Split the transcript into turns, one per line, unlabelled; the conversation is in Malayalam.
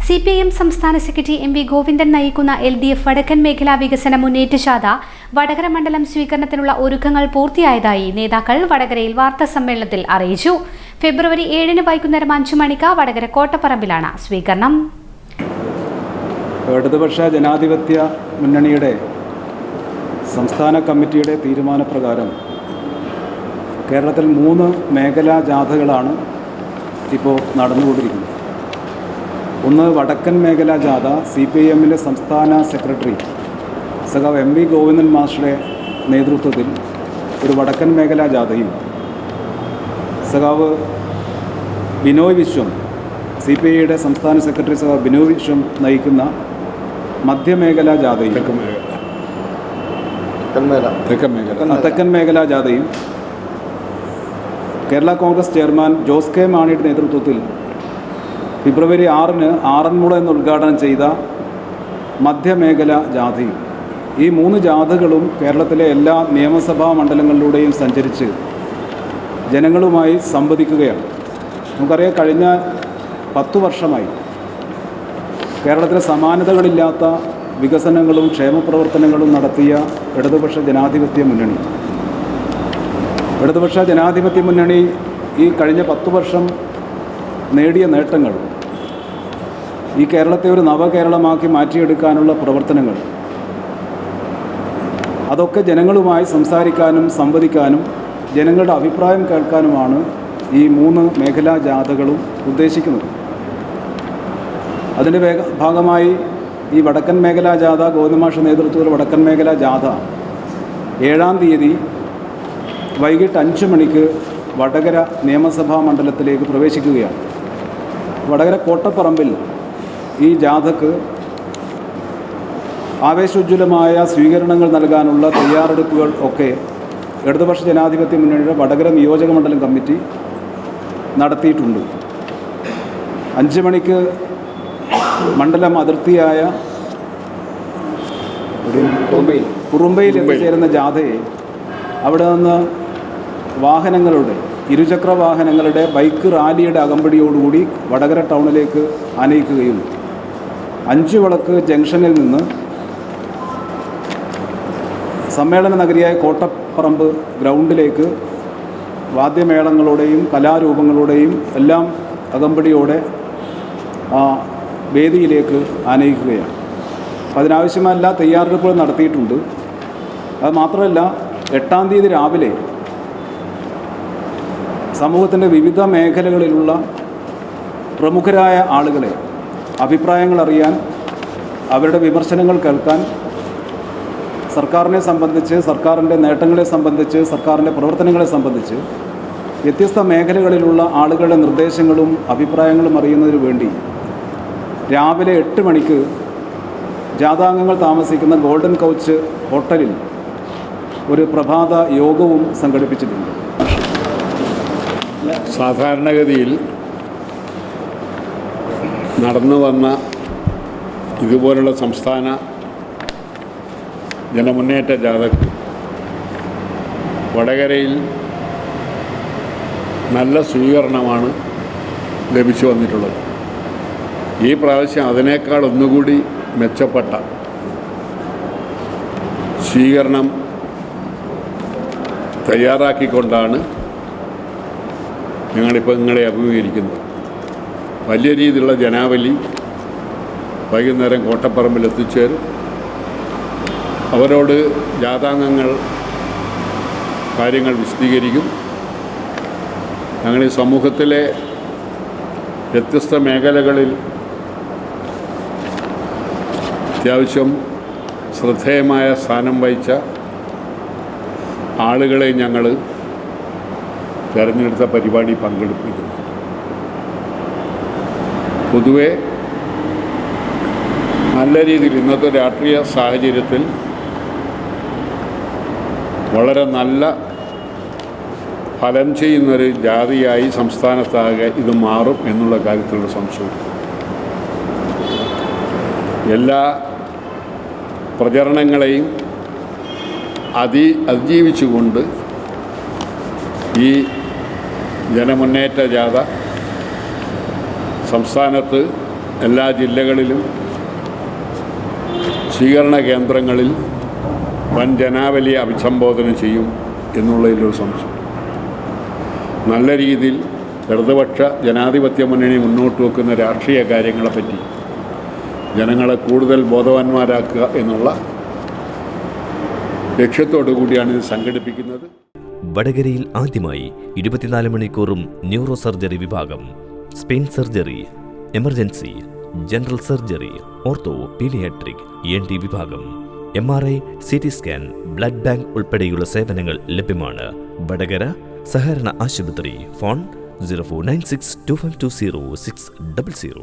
CPIM സംസ്ഥാന സെക്രട്ടറി MV ഗോവിന്ദൻ നയിക്കുന്ന LDF വടക്കൻ മേഖലാ വികസന മുന്നേറ്റ ജാഥ വടകര മണ്ഡലം സ്വീകരണത്തിനുള്ള ഒരുക്കങ്ങൾ പൂർത്തിയായതായി നേതാക്കൾ വടകരയിൽ വാർത്താസമ്മേളനത്തിൽ അറിയിച്ചു. ഫെബ്രുവരി 7 വൈകുന്നേരം 5 മണിക്ക് വടകര കോട്ടപ്പറമ്പിലാണ് സ്വീകരണം.
ഇടതുപക്ഷ ജനാധിപത്യ മുന്നണിയുടെ സംസ്ഥാന കമ്മിറ്റിയുടെ തീരുമാനപ്രകാരം കേരളത്തിൽ 3 മേഖലാ ജാഥകളാണ് ഇപ്പോൾ നടന്നുകൊണ്ടിരിക്കുന്നത്. ഒന്ന് വടക്കൻ മേഖലാ ജാഥ CPIMലെ സംസ്ഥാന സെക്രട്ടറി സഖാവ് MV ഗോവിന്ദൻ മാസ്റ്ററുടെ നേതൃത്വത്തിൽ ഒരു വടക്കൻ മേഖലാ ജാഥയും, സഖാവ് ബിനോയ് വിശ്വം CPIയുടെ സംസ്ഥാന സെക്രട്ടറി സഖാവ് ബിനോയ് വിശ്വം നയിക്കുന്ന മധ്യമേഖലാ ജാഥയും, തെക്കൻ മേഖലാ ജാഥയും കേരള കോൺഗ്രസ് ചെയർമാൻ ജോസ് കെ മാണിയുടെ നേതൃത്വത്തിൽ ഫെബ്രുവരി 6 ആറന്മുള എന്ന് ഉദ്ഘാടനം ചെയ്ത മധ്യമേഖലാ ജാഥയും, ഈ 3 ജാഥകളും കേരളത്തിലെ എല്ലാ നിയമസഭാ മണ്ഡലങ്ങളിലൂടെയും സഞ്ചരിച്ച് ജനങ്ങളുമായി സംവദിക്കുകയാണ്. നമുക്കറിയാം, കഴിഞ്ഞ 10 വർഷമായി കേരളത്തിലെ സമാനതകളില്ലാത്ത വികസനങ്ങളും ക്ഷേമപ്രവർത്തനങ്ങളും നടത്തിയ ഇടതുപക്ഷ ജനാധിപത്യ മുന്നണി ഈ കഴിഞ്ഞ 10 വർഷം നേടിയ നേട്ടങ്ങൾ, ഈ കേരളത്തെ ഒരു നവകേരളമാക്കി മാറ്റിയെടുക്കാനുള്ള പ്രവർത്തനങ്ങൾ, അതൊക്കെ ജനങ്ങളുമായി സംസാരിക്കാനും സംവദിക്കാനും ജനങ്ങളുടെ അഭിപ്രായം കേൾക്കാനുമാണ് ഈ 3 മേഖലാ ജാഥകളും ഉദ്ദേശിക്കുന്നത്. അതിൻ്റെ ഭാഗമായി ഈ വടക്കൻ മേഖലാ ജാഥ, ഗോവിന്ദമാഷ നേതൃത്വത്തിൽ വടക്കൻ മേഖലാ ജാഥ 7-ാം തീയതി വൈകിട്ട് 5 മണിക്ക് വടകര നിയമസഭാ മണ്ഡലത്തിലേക്ക് പ്രവേശിക്കുകയാണ്. വടകര കോട്ടപ്പറമ്പിൽ ഈ ജാഥക്ക് ആവേശോജ്വലമായ സ്വീകരണങ്ങൾ നൽകാനുള്ള തയ്യാറെടുപ്പുകൾ ഒക്കെ ഇടതുപക്ഷ ജനാധിപത്യ മുന്നണിയുടെ വടകര നിയോജക മണ്ഡലം കമ്മിറ്റി നടത്തിയിട്ടുണ്ട്. 5 മണിക്ക് മണ്ഡലം അതിർത്തിയായ കുറുമ്പയിൽ എത്തിച്ചേരുന്ന ജാഥയെ അവിടെ നിന്ന് ഇരുചക്ര വാഹനങ്ങളുടെ ബൈക്ക് റാലിയുടെ അകമ്പടിയോടുകൂടി വടകര ടൗണിലേക്ക് ആനയിക്കുകയും 5 വിളക്ക് ജംഗ്ഷനിൽ നിന്ന് സമ്മേളന നഗരിയായ കോട്ടപ്പറമ്പ് ഗ്രൗണ്ടിലേക്ക് വാദ്യമേളങ്ങളോടെയും കലാരൂപങ്ങളോടെയും എല്ലാം അകമ്പടിയോടെ വേദിയിലേക്ക് ആനയിക്കുകയാണ്. അതിനാവശ്യമായ എല്ലാ തയ്യാറെടുപ്പുകൾ നടത്തിയിട്ടുണ്ട്. അത് മാത്രമല്ല, 8-ാം തീയതി രാവിലെ സമൂഹത്തിൻ്റെ വിവിധ മേഖലകളിലുള്ള പ്രമുഖരായ ആളുകളെ അഭിപ്രായങ്ങൾ അറിയാൻ, അവരുടെ വിമർശനങ്ങൾ കേൾക്കാൻ, സർക്കാരിനെ സംബന്ധിച്ച്, സർക്കാരിൻ്റെ നേട്ടങ്ങളെ സംബന്ധിച്ച്, സർക്കാരിൻ്റെ പ്രവർത്തനങ്ങളെ സംബന്ധിച്ച് വ്യത്യസ്ത മേഖലകളിലുള്ള ആളുകളുടെ നിർദ്ദേശങ്ങളും അഭിപ്രായങ്ങളും അറിയുന്നതിന് വേണ്ടി രാവിലെ 8 മണിക്ക് ജാഥാംഗങ്ങൾ താമസിക്കുന്ന ഗോൾഡൻ കൗച്ച് ഹോട്ടലിൽ ഒരു പ്രഭാത യോഗവും സംഘടിപ്പിച്ചിട്ടുണ്ട്.
സാധാരണഗതിയിൽ നടന്നു വന്ന ഇതുപോലുള്ള സംസ്ഥാന ജനമുന്നേറ്റ ജാഥയ്ക്ക് വടകരയിൽ നല്ല സ്വീകരണമാണ് ലഭിച്ചു വന്നിട്ടുള്ളത്. ഈ പ്രാവശ്യം അതിനേക്കാൾ ഒന്നുകൂടി മെച്ചപ്പെട്ട സ്വീകരണം തയ്യാറാക്കിക്കൊണ്ടാണ് ഞങ്ങളിപ്പോൾ നിങ്ങളെ അഭിമുഖീകരിക്കുന്നത്. വലിയ രീതിയിലുള്ള ജനാവലി വൈകുന്നേരം കോട്ടപ്പറമ്പിൽ എത്തിച്ചേരും. അവരോട് ജാഥാംഗങ്ങൾ കാര്യങ്ങൾ വിശദീകരിക്കും. ഞങ്ങൾ ഈ സമൂഹത്തിലെ വ്യത്യസ്ത മേഖലകളിൽ അത്യാവശ്യം ശ്രദ്ധേയമായ സ്ഥാനം വഹിച്ച ആളുകളെ ഞങ്ങൾ തിരഞ്ഞെടുത്ത പരിപാടി പങ്കെടുപ്പിക്കുന്നു. പൊതുവെ നല്ല രീതിയിൽ ഇന്നത്തെ രാഷ്ട്രീയ സാഹചര്യത്തിൽ വളരെ നല്ല ഫലം ചെയ്യുന്നൊരു ജാതിയായി സംസ്ഥാനത്താകെ ഇത് മാറും എന്നുള്ള കാര്യത്തിലുള്ള സംശയം. എല്ലാ പ്രചരണങ്ങളെയും അതിജീവിച്ചുകൊണ്ട് ഈ ജനമുന്നേറ്റ ജാഥ സംസ്ഥാനത്ത് എല്ലാ ജില്ലകളിലും സ്വീകരണ കേന്ദ്രങ്ങളിൽ വൻ ജനാവലിയെ അഭിസംബോധന ചെയ്യും എന്നുള്ളതിലൊരു സംശയം. നല്ല രീതിയിൽ ഇടതുപക്ഷ ജനാധിപത്യ മുന്നണി മുന്നോട്ട് വെക്കുന്ന രാഷ്ട്രീയ കാര്യങ്ങളെപ്പറ്റി ജനങ്ങളെ കൂടുതൽ ബോധവാന്മാരാക്കുക എന്നുള്ള ലക്ഷ്യത്തോടു കൂടിയാണ് ഇത് സംഘടിപ്പിക്കുന്നത്.
വടകരയിൽ ആദ്യമായി 24 മണിക്കൂറും ന്യൂറോ സർജറി വിഭാഗം, spine surgery, emergency, general surgery, ortho, paediatric, ENT വിഭാഗം, MRI, CT scan, blood bank ഉൾപ്പെടെയുള്ള സേവനങ്ങൾ ലഭ്യമാണ്. വടകര സഹകരണ ആശുപത്രി. ഫോൺ 04962520 600.